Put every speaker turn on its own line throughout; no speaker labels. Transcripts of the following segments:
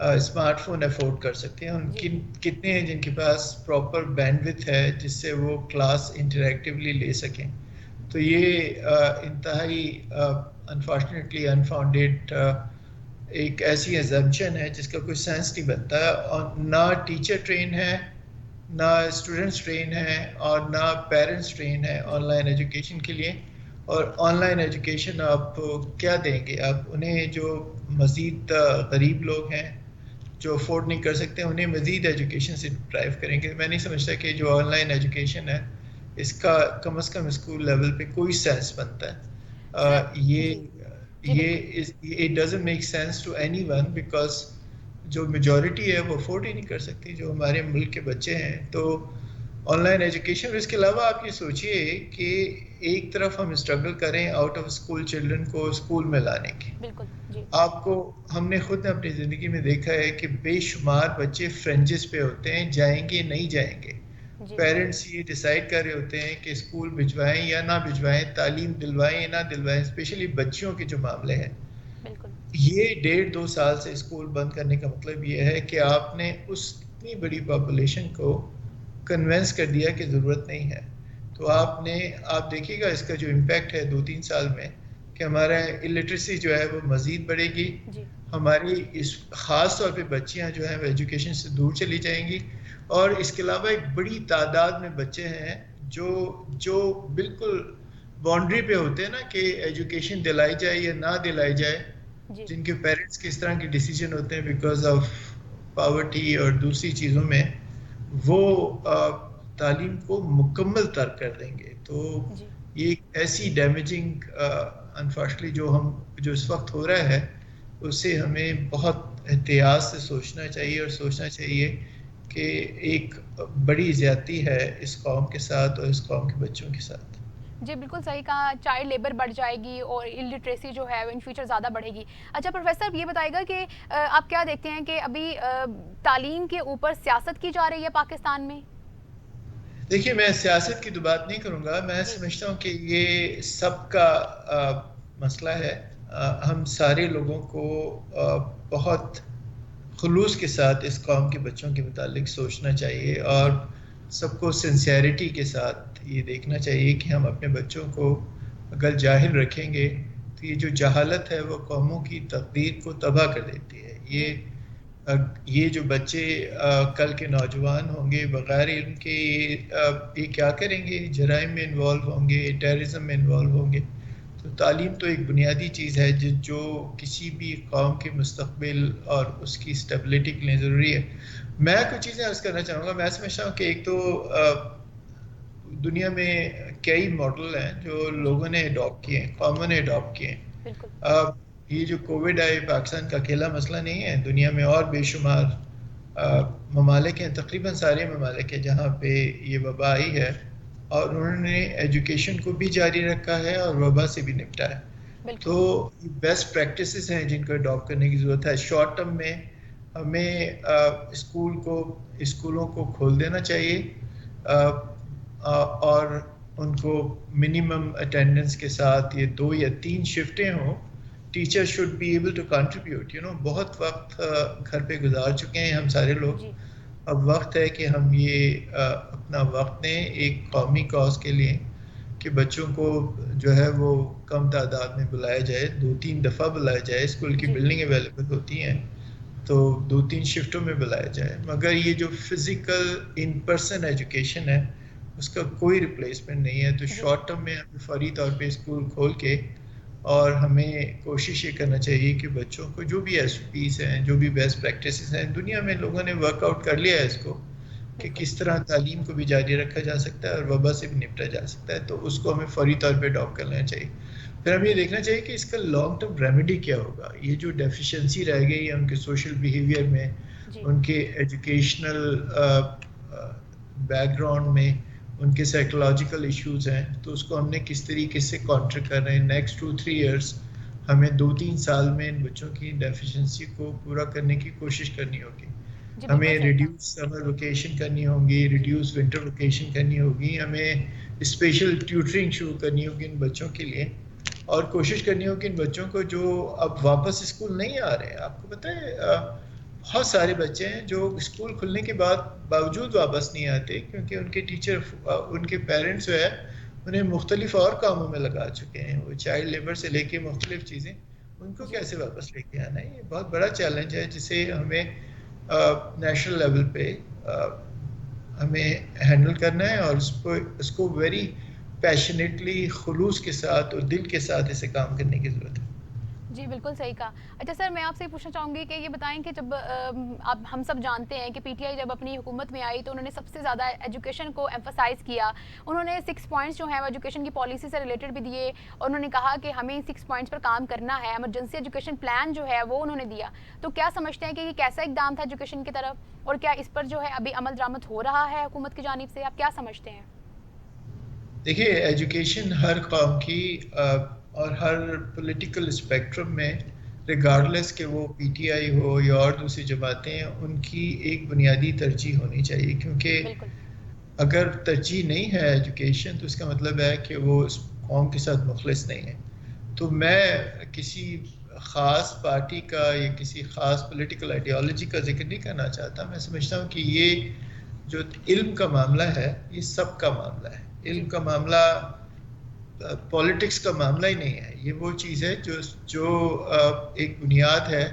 Smart phone afford کر سکتے ہیں. ان کتنے ہیں جن کے پاس پراپر بینڈ وتھ ہے جس سے وہ کلاس انٹریکٹیولی لے سکیں. تو یہ انتہائی انفارچونیٹلی انفاؤنڈیڈ ایک ایسی ایزمپشن ہے جس کا کوئی سینس نہیں بنتا ہے, اور نہ ٹیچر ٹرین ہے, نہ اسٹوڈنٹس ٹرین ہیں, اور نہ پیرنٹس ٹرین ہیں آن لائن ایجوکیشن کے لیے. اور آن لائن ایجوکیشن آپ کیا دیں گے آپ انہیں؟ جو مزید غریب لوگ ہیں جو افورڈ نہیں کر سکتے انہیں مزید ایجوکیشن سے ڈرائیو کریں گے. میں نہیں سمجھتا کہ جو آن لائن ایجوکیشن ہے اس کا کم از کم اسکول لیول پہ کوئی سینس بنتا ہے. یہ it doesn't make sense to anyone, because جو میجورٹی ہے وہ افورڈ ہی نہیں کر سکتی جو ہمارے ملک کے بچے ہیں. تو آن لائن ایجوکیشن, اس کے علاوہ آپ یہ سوچئے کہ ایک طرف ہم اسٹرگل کریں آؤٹ آف اسکول چلڈرن کو اسکول میں لانے کی. آپ کو ہم نے خود اپنی زندگی میں دیکھا ہے کہ بے شمار بچے فرنجز پہ ہوتے ہیں, جائیں گے نہیں جائیں گے. پیرنٹس یہ ڈیسائیڈ کر رہے ہوتے ہیں کہ اسکول بھجوائیں یا نہ بھجوائیں, تعلیم دلوائیں یا نہ دلوائیں. اسپیشلی بچیوں کے جو معاملے ہیں, یہ 1.5-2 سال سے اسکول بند کرنے کا مطلب یہ ہے کہ آپ نے اس اتنی بڑی پاپولیشن کو کنونس کر دیا کہ ضرورت نہیں ہے. تو آپ دیکھیے گا اس کا جو امپیکٹ ہے 2-3 سال میں, کہ ہمارا الٹریسی جو ہے وہ مزید بڑھے گی. ہماری خاص طور پہ بچیاں جو ہیں وہ ایجوکیشن سے دور چلی جائیں گی. اور اس کے علاوہ ایک بڑی تعداد میں بچے ہیں جو بالکل باؤنڈری پہ ہوتے ہیں نا کہ ایجوکیشن دلائی جائے یا نہ دلائی جائے, جن کے پیرنٹس کس طرح کے ڈیسیجن ہوتے ہیں بیکاز آف پاورٹی اور دوسری چیزوں میں, وہ تعلیم کو مکمل ترک کر دیں گے. تو یہ ایک ایسی ڈیمیجنگ انفارچونیٹلی جو اس وقت ہو رہا ہے, اس سے ہمیں بہت احتیاط سے سوچنا چاہیے, اور سوچنا چاہیے کہ ایک بڑی زیادتی ہے اس قوم کے ساتھ اور اس قوم کے بچوں کے ساتھ.
جی بالکل صحیح کہا, چائلڈ لیبر بڑھ جائے گی اور الٹریسی جو ہے ان فیوچر زیادہ بڑھے گی. اچھا پروفیسر یہ بتائے گا کہ آپ کیا دیکھتے ہیں کہ ابھی تعلیم کے اوپر سیاست کی جا رہی ہے پاکستان میں؟
دیکھیے میں سیاست کی تو بات نہیں کروں گا, میں سمجھتا ہوں کہ یہ سب کا مسئلہ ہے. ہم سارے لوگوں کو بہت خلوص کے ساتھ اس قوم کے بچوں کے متعلق سوچنا چاہیے, اور سب کو سنسیئرٹی کے ساتھ یہ دیکھنا چاہیے کہ ہم اپنے بچوں کو اگر جاہل رکھیں گے تو یہ جو جہالت ہے وہ قوموں کی تقدیر کو تباہ کر دیتی ہے. یہ جو بچے کل کے نوجوان ہوں گے بغیر علم کے یہ کیا کریں گے؟ جرائم میں انوالو ہوں گے, ٹیررزم میں انوالو ہوں گے. تو تعلیم تو ایک بنیادی چیز ہے جو کسی بھی قوم کے مستقبل اور اس کی اسٹیبلٹی کے لیے ضروری ہے. میں کچھ چیزیں عرض کرنا چاہوں گا. میں سمجھتا ہوں کہ ایک تو دنیا میں کئی ماڈل ہیں جو لوگوں نے اڈاپٹ کیے ہیں, قوموں نے اڈاپٹ کیے ہیں. یہ جو کووڈ آئے پاکستان کا اکیلا مسئلہ نہیں ہے, دنیا میں اور بے شمار ممالک ہیں, تقریباً سارے ممالک ہیں جہاں پہ یہ وبا آئی ہے, اور انہوں نے ایجوکیشن کو بھی جاری رکھا ہے اور وبا سے بھی نپٹا ہے. تو بیسٹ پریکٹسز ہیں جن کو اڈاپٹ کرنے کی ضرورت ہے. شارٹ ٹرم میں ہمیں اسکولوں کو کھول دینا چاہیے, اور ان کو منیمم اٹینڈنس کے ساتھ یہ 2 یا 3 شفٹیں ہوں. Teacher should be able to contribute. بہت وقت گھر پہ گزار چکے ہیں ہم سارے لوگ. اب وقت ہے کہ ہم یہ اپنا وقت دیں ایک قومی کاز کے لیے, کہ بچوں کو جو ہے وہ کم تعداد میں بلایا جائے, 2-3 دفعہ بلایا جائے. اسکول کی بلڈنگ اویلیبل ہوتی ہیں تو 2-3 شفٹوں میں بلایا جائے. مگر یہ جو فزیکل ان پرسن ایجوکیشن ہے اس کا کوئی ریپلیسمنٹ نہیں ہے. تو شارٹ ٹرم میں ہمیں فوری طور پہ اسکول کھول کے, اور ہمیں کوشش یہ کرنا چاہیے کہ بچوں کو جو بھی ایس او پیز ہیں, جو بھی بیسٹ پریکٹسز ہیں, دنیا میں لوگوں نے ورک آؤٹ کر لیا ہے اس کو کہ کس طرح تعلیم کو بھی جاری رکھا جا سکتا ہے اور وبا سے بھی نپٹا جا سکتا ہے. تو اس کو ہمیں فوری طور پہ اڈاپٹ کر لینا چاہیے. پھر ہمیں یہ دیکھنا چاہیے کہ اس کا لانگ ٹرم ریمیڈی کیا ہوگا. یہ جو ڈیفیشنسی رہ گئی ہے ان کے سوشل بیہیویئر میں, ان کے ایجوکیشنل بیک گراؤنڈ میں, ان کے سائیکولوجیکل ایشوز ہیں, تو اس کو ہم نے کس طریقے سے کانٹر کر رہے ہیں. نیکسٹ 2-3 ایئرس ہمیں 2-3 سال میں ان بچوں کی ڈیفیشنسی کو پورا کرنے کی کوشش کرنی ہوگی. ہمیں ریڈیوس سمر ویکیشن کرنی ہوگی, ریڈیوس ونٹر ویکیشن کرنی ہوگی, ہمیں اسپیشل ٹیوٹرنگ شروع کرنی ہوگی ان بچوں کے لیے, اور کوشش کرنی ہوگی ان بچوں کو جو اب واپس اسکول نہیں آ رہے ہیں. آپ کو پتہ ہے بہت سارے بچے ہیں جو اسکول کھلنے کے بعد باوجود واپس نہیں آتے کیونکہ ان کے ٹیچر ان کے پیرنٹس جو ہے انہیں مختلف اور کاموں میں لگا چکے ہیں. وہ چائلڈ لیبر سے لے کے مختلف چیزیں ان کو
جی
کیسے واپس لے کے آنا ہے. یہ بہت بڑا چیلنج ہے جسے ہمیں نیشنل لیول پہ ہمیں ہینڈل کرنا ہے اور اس کو ویری پیشنیٹلی خلوص کے ساتھ اور دل کے ساتھ اسے کام کرنے کی ضرورت ہے.
جی بالکل صحیح کہا. اچھا سر میں آپ سے پوچھنا چاہوں گی کہ یہ بتائیں کہ جب اب ہم سب جانتے ہیں کہ پی ٹی آئی جب اپنی حکومت میں آئی تو انہوں نے سب سے زیادہ ایجوکیشن کو ایمفسائز کیا. انہوں نے 6 پوائنٹس جو ہیں وہ ایجوکیشن کی پالیسی سے ریلیٹڈ بھی دیے اور انہوں نے کہا کہ ہمیں 6 پوائنٹس پر کام کرنا ہے. ایمرجنسی ایجوکیشن پلان جو ہے وہ انہوں نے دیا. تو کیا سمجھتے ہیں کہ یہ کیسا اقدام تھا ایجوکیشن کی طرف اور کیا اس پر جو ہے ابھی عمل درآمد ہو رہا ہے حکومت کی جانب سے؟ آپ کیا سمجھتے ہیں؟
دیکھیے ایجوکیشن ہر قوم کی اور ہر پولیٹیکل اسپیکٹرم میں ریگارڈلیس کہ وہ پی ٹی آئی ہو یا اور دوسری جماعتیں ہیں ان کی ایک بنیادی ترجیح ہونی چاہیے کیونکہ
بالکل
اگر ترجیح نہیں ہے ایجوکیشن تو اس کا مطلب ہے کہ وہ اس قوم کے ساتھ مخلص نہیں ہے. تو میں کسی خاص پارٹی کا یا کسی خاص پولیٹیکل آئیڈیالوجی کا ذکر نہیں کرنا چاہتا. میں سمجھتا ہوں کہ یہ جو علم کا معاملہ ہے یہ سب کا معاملہ ہے.
جی
علم کا معاملہ پولیٹکس کا معاملہ ہی نہیں ہے. یہ وہ چیز ہے جو ایک بنیاد ہے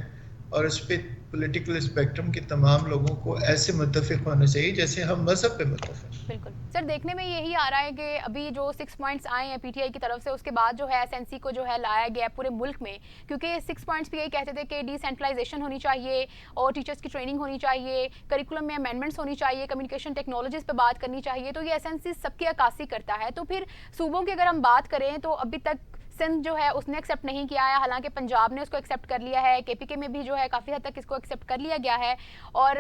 اور اس پہ پولیٹیکل اسپیکٹرم کے تمام لوگوں کو ایسے متفق ہونا چاہیے جیسے ہم مذہب پہ متفق ہیں.
بالکل سر دیکھنے میں یہی آ رہا ہے کہ ابھی جو 6 پوائنٹس آئے ہیں پی ٹی آئی کی طرف سے اس کے بعد جو ہے ایس این سی کو جو ہے لایا گیا ہے پورے ملک میں کیونکہ 6 پوائنٹس بھی یہی کہتے تھے کہ ڈی سینٹرلائزیشن ہونی چاہیے اور ٹیچرس کی ٹریننگ ہونی چاہیے, کریکولم میں امینڈمنٹس ہونی چاہیے, کمیونیکیشن ٹیکنالوجیز پہ بات کرنی چاہیے. تو یہ ایس این سی سب کی عکاسی کرتا ہے. تو پھر صوبوں کی اگر ہم بات کریں تو ابھی تک سندھ جو ہے اس نے ایکسیپٹ نہیں کیا ہے, حالانکہ پنجاب نے اس کو ایکسیپٹ کر لیا ہے, کے پی کے میں بھی جو ہے کافی حد تک اس کو ایکسیپٹ کر لیا گیا ہے اور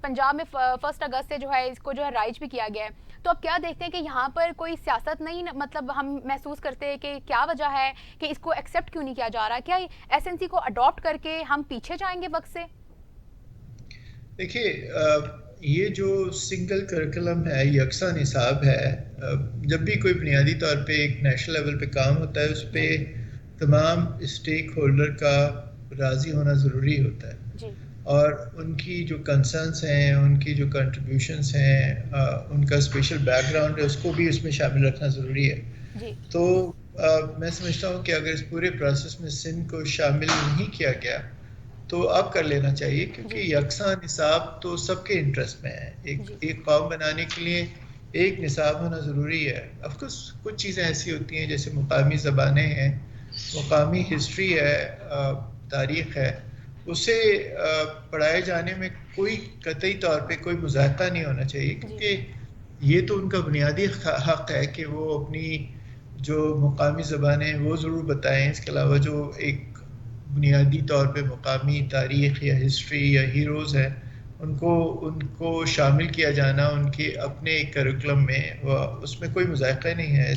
پنجاب میں 1 اگست سے جو ہے اس کو جو ہے رائج بھی کیا گیا ہے. تو اب کیا دیکھتے ہیں کہ یہاں پر کوئی سیاست نہیں, مطلب ہم محسوس کرتے ہیں کہ کیا وجہ ہے کہ اس کو ایکسیپٹ کیوں نہیں کیا جا رہا؟ کیا ایس این سی کو اڈاپٹ کر کے ہم پیچھے جائیں گے وقت سے؟
دیکھیے یہ جو سنگل کریکولم ہے, یکساں نصاب ہے, جب بھی کوئی بنیادی طور پہ ایک نیشنل لیول پہ کام ہوتا ہے اس پہ تمام اسٹیک ہولڈر کا راضی ہونا ضروری ہوتا ہے
جی
اور ان کی جو کنسرنس ہیں, ان کی جو کنٹریبیوشنس ہیں, ان کا اسپیشل بیک گراؤنڈ ہے اس کو بھی اس میں شامل رکھنا ضروری ہے.
جی
تو میں سمجھتا ہوں کہ اگر اس پورے پروسیس میں سندھ کو شامل نہیں کیا گیا تو اب کر لینا چاہیے کیونکہ
جی
یکساں نصاب تو سب کے انٹرسٹ میں ہے.
جی
ایک قوم بنانے کے لیے ایک نصاب ہونا ضروری ہے. آف کورس کچھ چیزیں ایسی ہوتی ہیں جیسے مقامی زبانیں ہیں, مقامی ہسٹری ہے, تاریخ ہے, اسے پڑھائے جانے میں کوئی قطعی طور پہ کوئی مذائقہ نہیں ہونا چاہیے
جی
کیونکہ یہ تو ان کا بنیادی حق ہے کہ وہ اپنی جو مقامی زبانیں ہیں وہ ضرور بتائیں. اس کے علاوہ جو ایک بنیادی طور پہ مقامی تاریخ یا ہسٹری یا ہیروز ہیں ان کو شامل کیا جانا ان کے اپنے کریکولم میں, اس میں کوئی مذائقہ نہیں ہے.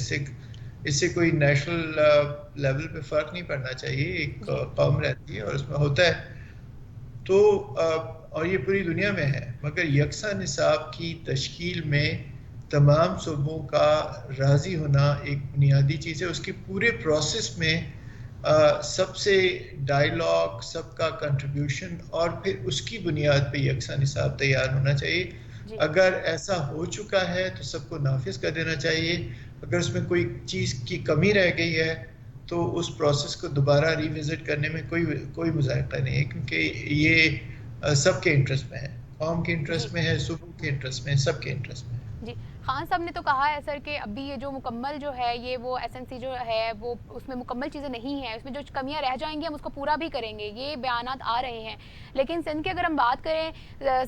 اس سے کوئی نیشنل لیول پہ فرق نہیں پڑنا چاہیے. ایک
جی
قوم رہتی ہے اور اس میں ہوتا ہے تو اور یہ پوری دنیا میں ہے, مگر یکساں نصاب کی تشکیل میں تمام صوبوں کا راضی ہونا ایک بنیادی چیز ہے. اس کے پورے پروسیس میں سب سے ڈائیلاگ, سب کا کنٹریبیوشن اور پھر اس کی بنیاد پہ یکساں نصاب تیار ہونا چاہیے.
جی
اگر ایسا ہو چکا ہے تو سب کو نافذ کر دینا چاہیے. اگر اس میں کوئی چیز کی کمی رہ گئی ہے تو اس پروسیس کو دوبارہ ریوزٹ کرنے میں کوئی مذائقہ نہیں ہے کیونکہ یہ سب کے انٹرسٹ میں ہے, قوم کے
جی
انٹرسٹ میں ہے, صوبوں کے انٹرسٹ میں ہے, سب کے انٹرسٹ میں ہے.
جی خان صاحب نے تو کہا ہے سر کہ ابھی یہ جو مکمل جو ہے یہ وہ ایس این سی جو ہے وہ اس میں مکمل چیزیں نہیں ہیں, اس میں جو کمیاں رہ جائیں گی ہم اس کو پورا بھی کریں گے, یہ بیانات آ رہے ہیں. لیکن سندھ کی اگر ہم بات کریں,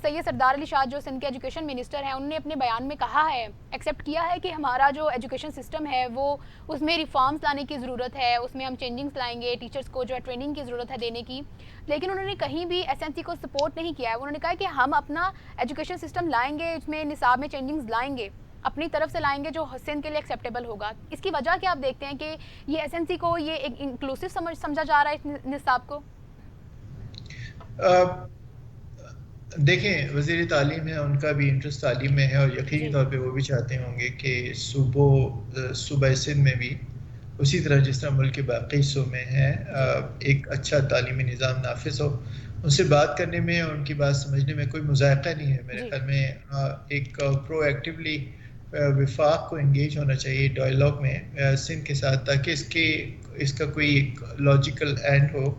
سید سردار علی شاہ جو سندھ کے ایجوکیشن منسٹر ہیں انہوں نے اپنے بیان میں کہا ہے, ایکسیپٹ کیا ہے کہ ہمارا جو ایجوکیشن سسٹم ہے وہ اس میں ریفارمز لانے کی ضرورت ہے, اس میں ہم چینجنگز لائیں گے, ٹیچرس کو جو ہے ٹریننگ کی ضرورت ہے دینے کی. لیکن انہوں نے کہیں بھی ایس این سی کو سپورٹ نہیں کیا ہے. انہوں نے کہا کہ ہم اپنا ایجوکیشن سسٹم لائیں گے, اس میں نصاب میں چینجنگز لائیں گے, اپنی طرف سے لائیں گے جو سندھ کے لیے ایکسیپٹیبل ہوگا. اس کی وجہ کیا آپ دیکھتے ہیں کہ یہ ایس این سی کو یہ ایک انکلوسیو سمجھا جا رہا ہے اس نصاب کو؟
دیکھیں وزیر تعلیم ہے, ان کا بھی انٹرسٹ تعلیم میں ہے اور یقینی
جی
طور پہ وہ بھی چاہتے ہوں گے کہ صوبہ سندھ میں بھی اسی طرح جس طرح ملک کے باقی حصوں میں ہے
جی
ایک اچھا تعلیمی نظام نافذ ہو. ان سے بات کرنے میں اور ان کی بات سمجھنے میں کوئی مذائقہ نہیں ہے میرے
جی
خیال میں. ایک پرو ایکٹیولی وفاق کو انگیج ہونا چاہیے ڈائلاگ میں سندھ کے ساتھ، تاکہ اس کا کوئی لاجیکل اینڈ ہو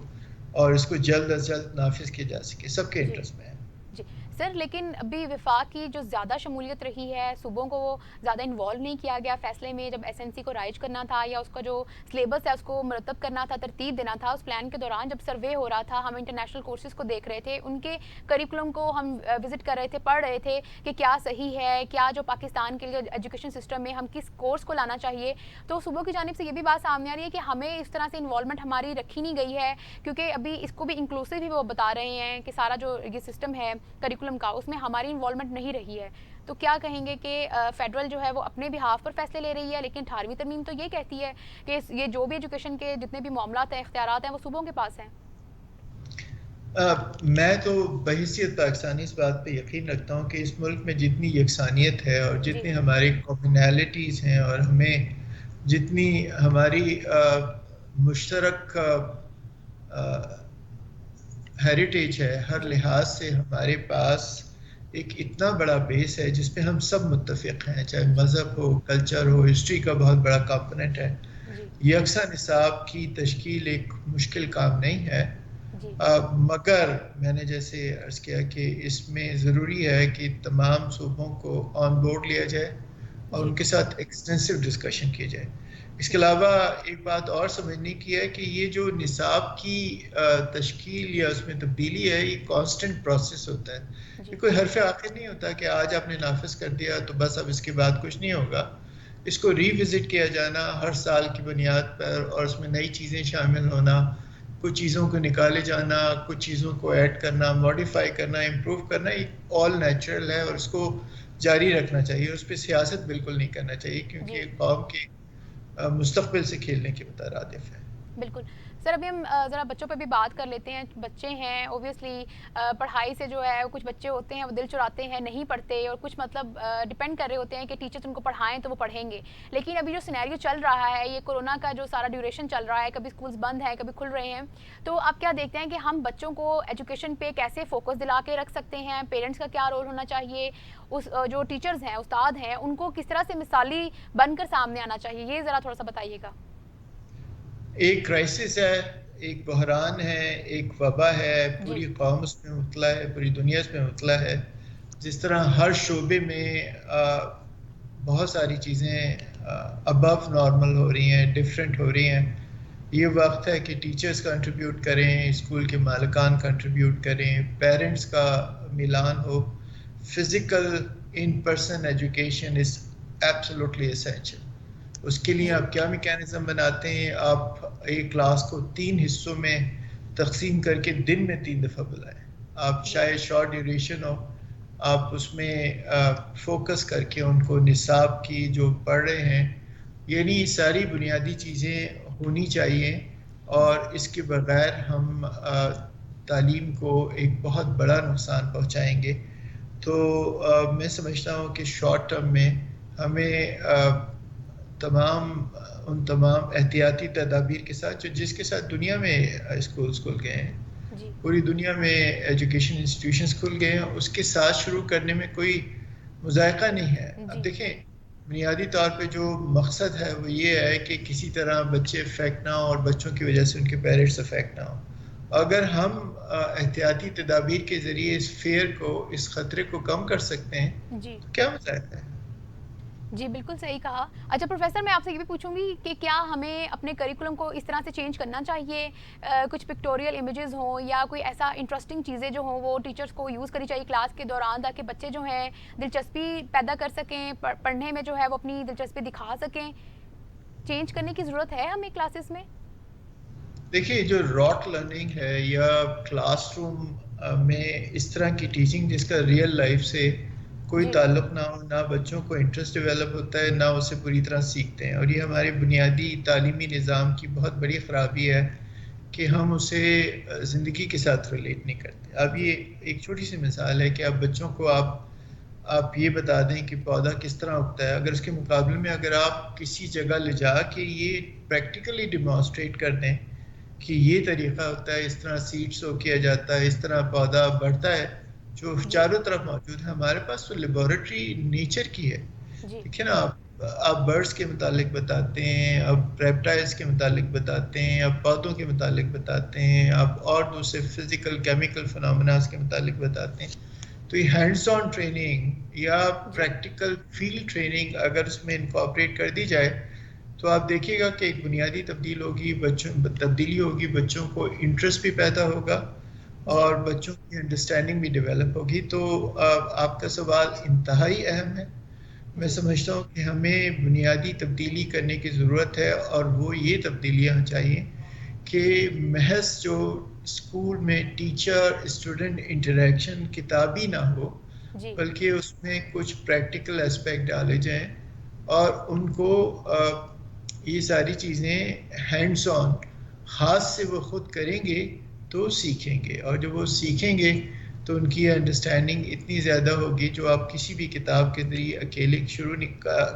اور اس کو جلد از جلد نافذ کیا جا سکے، سب کے
جی
انٹرسٹ میں ہے.
جی سر، لیکن ابھی وفاق کی جو زیادہ شمولیت رہی ہے، صوبوں کو وہ زیادہ انوالو نہیں کیا گیا فیصلے میں. جب ایس این سی کو رائج کرنا تھا یا اس کا جو سلیبس ہے اس کو مرتب کرنا تھا، ترتیب دینا تھا، اس پلان کے دوران جب سروے ہو رہا تھا، ہم انٹرنیشنل کورسز کو دیکھ رہے تھے، ان کے کریکولم کو ہم وزٹ کر رہے تھے، پڑھ رہے تھے کہ کیا صحیح ہے، کیا جو پاکستان کے لیے ایجوکیشن سسٹم میں ہم کس کورس کو لانا چاہیے. تو صوبوں کی جانب سے یہ بھی بات سامنے آ رہی ہے کہ ہمیں اس طرح سے انوالومنٹ ہماری رکھی نہیں گئی ہے، کیونکہ ابھی اس کو بھی انکلوسیو ہی وہ بتا رہے ہیں کہ سارا جو یہ سسٹم ہے کریکولم کا، اس میں ہماری انوالومنٹ نہیں رہی ہے. تو کیا کہیں گے کہ فیڈرل جو ہے وہ اپنے بہاف پر فیصلے لے رہی ہے، لیکن 18ویں ترمیم تو یہ کہتی ہے کہ یہ جو بھی ایجوکیشن کے جتنے بھی معاملات ہیں، اختیارات ہیں، وہ صوبوں کے پاس ہیں.
میں تو بحیثیت پاکستانی اس بات پہ یقین رکھتا ہوں کہ اس ملک میں جتنی یکسانیت ہے اور
جی
جتنی ہماری کمیونلٹیز ہیں اور ہمیں جتنی ہماری مشترک ہیریٹیج ہے، ہر
جی
لحاظ سے ہمارے پاس ایک اتنا بڑا بیس ہے جس پہ ہم سب متفق ہیں، چاہے
جی
مذہب ہو، کلچر ہو، ہسٹری کا بہت بڑا کمپوننٹ ہے.
جی
یکساں نصاب کی تشکیل ایک مشکل کام نہیں ہے،
جی
مگر میں نے جیسے عرض کیا کہ اس میں ضروری ہے کہ تمام صوبوں کو آن بورڈ لیا جائے اور
جی
ان کے ساتھ ایکسٹینسو ڈسکشن کی جائے. اس کے
جی
علاوہ ایک بات اور سمجھنے کی ہے کہ یہ جو نصاب کی تشکیل یا اس میں تبدیلی ہے، یہ کانسٹنٹ پروسیس ہوتا ہے. یہ
جی
کوئی حرف آخر نہیں ہوتا کہ آج آپ نے نافذ کر دیا تو بس اب اس کے بعد کچھ نہیں ہوگا. اس کو ری وزٹ کیا جانا ہر سال کی بنیاد پر اور اس میں نئی چیزیں شامل ہونا، کچھ چیزوں کو نکالے جانا، کچھ چیزوں کو ایڈ کرنا، ماڈیفائی کرنا، امپروو کرنا، یہ آل نیچرل ہے اور اس کو جاری رکھنا چاہیے. اس پہ سیاست بالکل نہیں کرنا چاہیے
جی
کیونکہ قوم کے مستقبل سے کھیلنے کے مترادف ہے.
بالکل. سر، ابھی ہم ذرا بچوں پہ بھی بات کر لیتے ہیں. بچے ہیں اوبیسلی پڑھائی سے جو ہے، کچھ بچے ہوتے ہیں وہ دل چراتے ہیں، نہیں پڑھتے، اور کچھ مطلب ڈپینڈ کر رہے ہوتے ہیں کہ ٹیچرز ان کو پڑھائیں تو وہ پڑھیں گے. لیکن ابھی جو سینیریو چل رہا ہے، یہ کورونا کا جو سارا ڈیوریشن چل رہا ہے، کبھی اسکولز بند ہیں، کبھی کھل رہے ہیں، تو آپ کیا دیکھتے ہیں کہ ہم بچوں کو ایجوکیشن پہ کیسے فوکس دلا کے رکھ سکتے ہیں؟ پیرنٹس کا کیا رول ہونا چاہیے؟ اس جو ٹیچرز ہیں، استاد ہیں، ان کو کس طرح سے مثالی بن کر سامنے آنا چاہیے؟ یہ ذرا تھوڑا سا بتائیے گا.
ایک کرائسس ہے، ایک بحران ہے، ایک وبا ہے،
جی
پوری قوم اس میں مبتلا ہے، پوری دنیا اس میں مبتلا ہے. جس طرح ہر شعبے میں بہت ساری چیزیں ابو نارمل ہو رہی ہیں، ڈفرینٹ ہو رہی ہیں. یہ وقت ہے کہ ٹیچرز کنٹریبیوٹ کریں، اسکول کے مالکان کنٹریبیوٹ کریں، پیرنٹس کا ملان ہو. Physical in person education is absolutely essential. اس کے لیے
جی
آپ کیا میکینزم بناتے ہیں؟ آپ ایک کلاس کو 3 حصوں میں تقسیم کر کے دن میں 3 دفعہ بلائیں. آپ
جی
شاید شارٹ ڈیوریشن ہو، آپ اس میں فوکس کر کے ان کو نصاب کی جو پڑھ رہے ہیں، یعنی ساری بنیادی چیزیں ہونی چاہیے. اور
جی
اس کے بغیر ہم تعلیم کو ایک بہت بڑا نقصان پہنچائیں گے. تو میں سمجھتا ہوں کہ شارٹ ٹرم میں ہمیں ان تمام احتیاطی تدابیر کے ساتھ جس کے ساتھ دنیا میں اسکولز کھل گئے ہیں،
جی
پوری دنیا میں ایجوکیشن انسٹیٹیوشنز کھل گئے ہیں، اس کے ساتھ شروع کرنے میں کوئی مذائقہ نہیں ہے. اب
جی
دیکھیں، بنیادی طور پہ جو مقصد ہے وہ یہ ہے کہ کسی طرح بچے افیکٹ نہ ہوں اور بچوں کی وجہ سے ان کے پیرنٹس افیکٹ نہ ہوں. اگر ہم احتیاطی تدابیر کے ذریعے اس فیئر کو، اس خطرے کو کم کر سکتے ہیں
جی
تو کیا مذائقہ ہے؟
جی بالکل صحیح کہا. اچھا پروفیسر، میں آپ سے یہ بھی پوچھوں گی کہ کیا ہمیں اپنے کریکولم کو اس طرح سے چینج کرنا چاہیے، کچھ پکٹوریل امیجز ہوں یا کوئی ایسا انٹرسٹنگ چیزیں جو ہوں وہ ٹیچرز کو یوز کرنی چاہیے کلاس کے دوران، تاکہ بچے جو ہیں دلچسپی پیدا کر سکیں، پڑھنے میں جو ہے وہ اپنی دلچسپی دکھا سکیں؟ چینج کرنے کی ضرورت ہے ہمیں کلاسز میں؟
دیکھیے، جو راٹ لرننگ ہے یا کلاس روم میں اس طرح کی ٹیچنگ جس کا ریئل لائف سے کوئی
جی
تعلق نہ ہو، نہ بچوں کو انٹرسٹ ڈیولپ ہوتا ہے، نہ اسے پوری طرح سیکھتے ہیں. اور یہ ہمارے بنیادی تعلیمی نظام کی بہت بڑی خرابی ہے کہ ہم اسے زندگی کے ساتھ ریلیٹ نہیں کرتے. اب
جی
یہ ایک چھوٹی سی مثال ہے کہ اب بچوں کو آپ یہ بتا دیں کہ پودا کس طرح اگتا ہے، اگر اس کے مقابلے میں اگر آپ کسی جگہ لے جا کے یہ پریکٹیکلی ڈیمانسٹریٹ کر دیں کہ یہ طریقہ ہوتا ہے, اس طرح سیڈ سو کیا جاتا ہے, اس طرح پودا بڑھتا ہے, جو
جی
چاروں طرف موجود ہے. ہمارے پاس تو لیبارٹری نیچر کی ہے.
جی
دیکھیں نا, آپ برڈس کے متعلق بتاتے ہیں, آپ ریپٹائلس کے متعلق بتاتے ہیں, آپ پودوں کے متعلق بتاتے ہیں, آپ اور دوسرے فزیکل کیمیکل فنامناز کے متعلق بتاتے ہیں. تو یہ ہینڈز آن ٹریننگ یا
جی
پریکٹیکل فیلڈ ٹریننگ اگر اس میں انکارپوریٹ کر دی جائے تو آپ دیکھیے گا کہ ایک بنیادی تبدیلی ہوگی, بچوں کو انٹرسٹ بھی پیدا ہوگا
جی
اور بچوں کی انڈرسٹینڈنگ بھی ڈیولپ ہوگی. تو آپ کا سوال انتہائی اہم ہے. میں
جی
سمجھتا ہوں کہ ہمیں بنیادی تبدیلی کرنے کی ضرورت ہے, اور وہ یہ تبدیلیاں چاہیے کہ محض جو اسکول میں ٹیچر اسٹوڈنٹ انٹریکشن کتابی نہ ہو,
جی
بلکہ اس میں کچھ پریکٹیکل اسپیکٹ ڈالے جائیں اور ان کو یہ ساری چیزیں ہینڈس آن ہاتھ سے وہ خود کریں گے تو سیکھیں گے, اور جب وہ سیکھیں گے تو ان کی انڈرسٹینڈنگ اتنی زیادہ ہوگی جو آپ کسی بھی کتاب کے ذریعے اکیلے شروع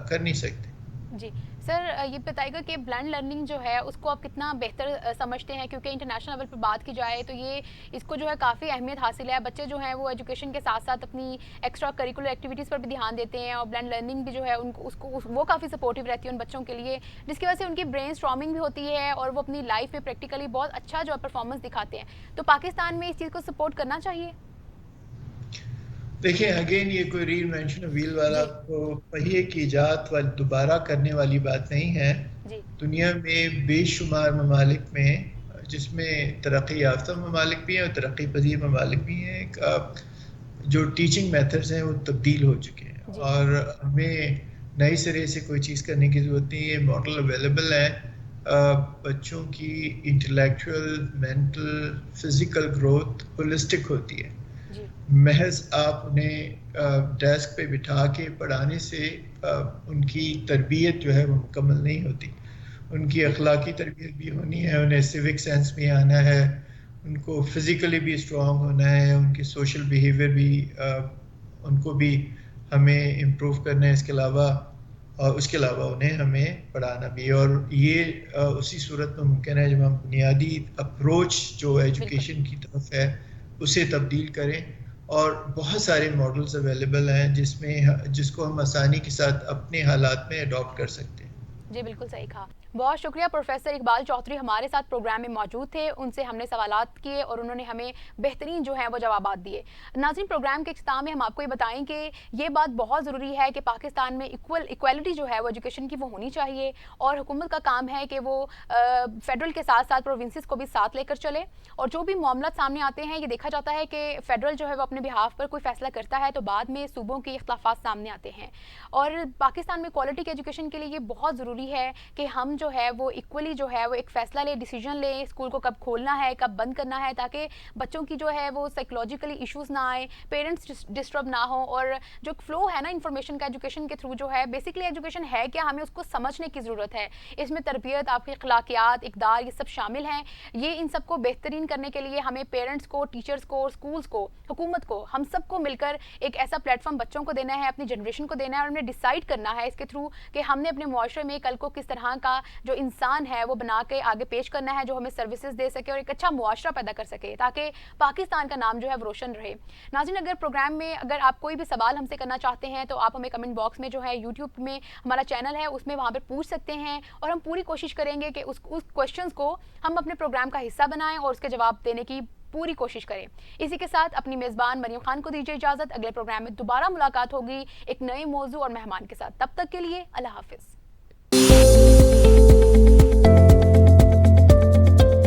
کر نہیں سکتے.
جی سر, یہ بتائیے گا کہ بلائنڈ لرننگ جو ہے اس کو آپ کتنا بہتر سمجھتے ہیں, کیونکہ انٹرنیشنل لیول پہ بات کی جائے تو یہ اس کو جو ہے کافی اہمیت حاصل ہے. بچے جو ہیں وہ ایجوکیشن کے ساتھ ساتھ اپنی ایکسٹرا کریکولر ایکٹیویٹیز پر بھی دھیان دیتے ہیں, اور بلائنڈ لرننگ بھی جو ہے ان کو وہ کافی سپورٹیو رہتی ہے ان بچوں کے لیے, جس کی وجہ سے ان کی برین اسٹارمنگ بھی ہوتی ہے اور وہ اپنی لائف میں پریکٹیکلی بہت اچھا جو ہے پرفارمنس دکھاتے ہیں. تو پاکستان میں اس چیز کو سپورٹ کرنا چاہیے.
دیکھیں اگین یہ کوئی ری انوینشن ویل والا
جی
پہیے کی ایجاد دوبارہ کرنے والی بات نہیں ہے.
جی
دنیا میں بے شمار ممالک میں, جس میں ترقی یافتہ ممالک بھی ہیں اور ترقی پذیر ممالک بھی ہیں, جو ٹیچنگ میتھڈز ہیں وہ تبدیل ہو چکے ہیں,
جی
اور ہمیں نئی سرے سے کوئی چیز کرنے کی ضرورت نہیں. یہ ماڈل اویلیبل ہیں. بچوں کی intellectual mental physical growth holistic ہوتی ہے.
جی
محض آپ انہیں ڈیسک پہ بٹھا کے پڑھانے سے ان کی تربیت جو ہے وہ مکمل نہیں ہوتی. ان کی
بالکل
اخلاقی تربیت بھی ہونی ہے, انہیں سیوک سینس بھی آنا ہے, ان کو فزیکلی بھی اسٹرانگ ہونا ہے, ان کی سوشل بیہیویئر بھی ان کو بھی ہمیں امپروو کرنا ہے. اس کے علاوہ انہیں ہمیں پڑھانا بھی, اور یہ اسی صورت میں ممکن ہے جب ہم بنیادی اپروچ جو
بالکل
ایجوکیشن کی طرف ہے اسے تبدیل کریں. اور بہت سارے ماڈلز اویلیبل ہیں جس کو ہم آسانی کے ساتھ اپنے حالات میں اڈاپٹ کر سکتے ہیں.
جی بالکل صحیح کہا. بہت شکریہ پروفیسر اقبال چودھری ہمارے ساتھ پروگرام میں موجود تھے, ان سے ہم نے سوالات کیے اور انہوں نے ہمیں بہترین جو ہیں وہ جوابات دیے. ناظرین, پروگرام کے اختتام میں ہم آپ کو یہ بتائیں کہ یہ بات بہت ضروری ہے کہ پاکستان میں ایکویلٹی جو ہے وہ ایجوکیشن کی وہ ہونی چاہیے, اور حکومت کا کام ہے کہ وہ فیڈرل کے ساتھ ساتھ پروونسز کو بھی ساتھ لے کر چلے. اور جو بھی معاملات سامنے آتے ہیں, یہ دیکھا جاتا ہے کہ فیڈرل جو ہے وہ اپنے بہاف پر کوئی فیصلہ کرتا ہے تو بعد میں صوبوں کے اختلافات سامنے آتے ہیں, اور پاکستان میں کوالٹی کے ایجوکیشن کے لیے یہ بہت ضروری ہے کہ ہم جو ہے وہ ایکولی جو ہے وہ ایک فیصلہ لیں, ڈیسیجن لیں, اسکول کو کب کھولنا ہے کب بند کرنا ہے, تاکہ بچوں کی جو ہے وہ سائیکولوجیکلی ایشوز نہ آئیں, پیرنٹس ڈسٹرب نہ ہوں. اور جو فلو ہے نا انفارمیشن کا ایجوکیشن کے تھرو جو ہے, بیسکلی ایجوکیشن ہے کیا, ہمیں اس کو سمجھنے کی ضرورت ہے. اس میں تربیت, آپ کی اخلاقیات, اقدار, یہ سب شامل ہیں. یہ ان سب کو بہترین کرنے کے لیے ہمیں پیرنٹس کو, ٹیچرس کو, اسکولس کو, حکومت کو, ہم سب کو مل کر ایک ایسا پلیٹ فارم بچوں کو دینا ہے, اپنی جنریشن کو دینا ہے, اور ہمیں ڈیسائیڈ کرنا ہے اس کے تھرو کہ ہم نے اپنے معاشرے میں کل کو کس طرح کا جو انسان ہے وہ بنا کے آگے پیش کرنا ہے, جو ہمیں سروسز دے سکے اور ایک اچھا معاشرہ پیدا کر سکے, تاکہ پاکستان کا نام جو ہے وہ روشن رہے. ناظرین, اگر پروگرام میں اگر آپ کوئی بھی سوال ہم سے کرنا چاہتے ہیں تو آپ ہمیں کمنٹ باکس میں جو ہے یوٹیوب میں ہمارا چینل ہے اس میں وہاں پہ پوچھ سکتے ہیں, اور ہم پوری کوشش کریں گے کہ اس کوشچنس کو ہم اپنے پروگرام کا حصہ بنائیں اور اس کے جواب دینے کی پوری کوشش کریں. اسی کے ساتھ اپنی میزبان مریم خان کو دیجیے اجازت. اگلے پروگرام میں دوبارہ ملاقات ہوگی ایک نئے موضوع اور مہمان کے ساتھ. تب تک کے لیے اللہ حافظ.